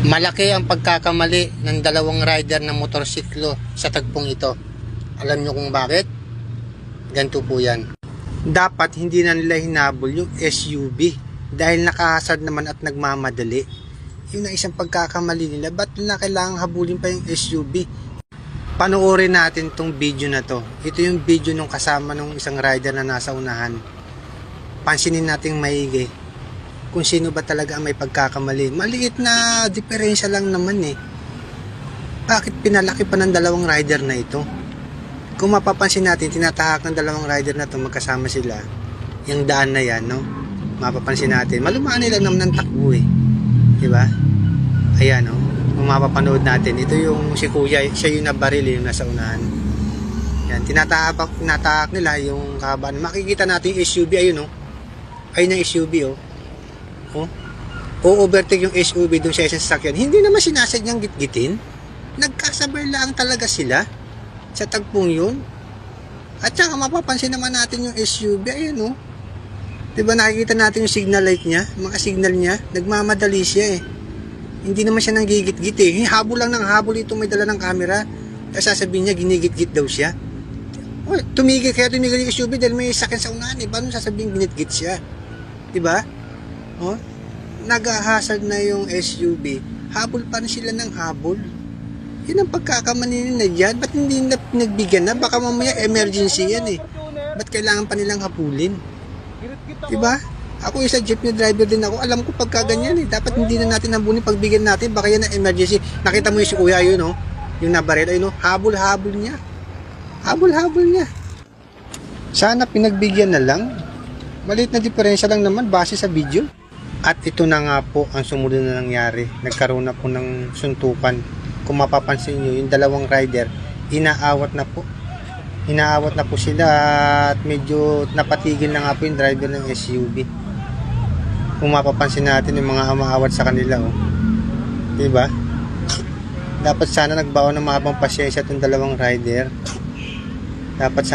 Malaki ang pagkakamali ng dalawang rider ng motorsiklo sa tagpong ito. Alam nyo kung bakit? Ganito po yan. Dapat hindi na nila hinabol yung SUV dahil nakahasad naman at nagmamadali. Yun ang isang pagkakamali nila. Ba't na kailangang habulin pa yung SUV? Panoorin natin tong video na to. Ito yung video nung kasama nung isang rider na nasa unahan. Pansinin natin maigi kung sino ba talaga ang may pagkakamali. Maliit na diferensya lang naman eh. Bakit pinalaki pa ng dalawang rider na ito? Kung mapapansin natin, tinatahak ng dalawang rider na ito, magkasama sila. Yung daan na yan, no? Mapapansin natin, malumaan nila naman ng takbo eh. Diba? Ayan, no? Kung mapapanood natin, ito yung si Kuya, siya yung nabaril yung nasa unahan. Yan, tinatahak nila yung kahabaan. Makikita natin yung SUV, ayun, no? Ayun yung SUV, oh. Oh, o-overtake yung SUV doon sa isang sasakyan. Hindi naman sinasadyang gitgitin. Nagkasabay lang talaga sila sa tagpong yun. At saka mapapansin naman natin yung SUV. Ayun o. Diba nakikita natin yung signal light niya, mga signal niya. Nagmamadali siya eh. Hindi naman siya nanggigit-git eh. Habol lang ng habol ito, may dala ng camera. Tapos sasabihin niya ginigit-git daw siya. Oh, tumigil yung SUV dahil may sakyan sa unahan eh. Paano sasabihin ginit-git siya? Diba? Oh, nag-hazard na yung SUV, habol pa rin sila ng habol. Yun ang pagkakamali nila dyan. Ba't hindi na pinagbigyan na? Baka mamaya emergency yan eh. Ba't kailangan pa nilang habulin? Diba? Ako isa jeepney driver din ako. Alam ko pagka ganyan eh. Dapat hindi na natin habulin, pagbigyan natin. Baka yan na emergency. Nakita mo yung si Kuya yun, no? Yung nabaril, ayun, no? Habol-habol niya. Habol-habol niya. Sana pinagbigyan na lang. Maliit na diferensya lang naman base sa video. At ito na nga po ang sumunod na nangyari. Nagkaroon na po ng suntukan. Kung mapapansin nyo, yung dalawang rider, inaawat na po. Inaawat na po sila at medyo napatigil na nga po yung driver ng SUV. Kung mapapansin natin yung mga umaawat sa kanila. Oh. Diba? Dapat sana nagbaon ng mahabang pasyensya itong dalawang rider. Dapat sana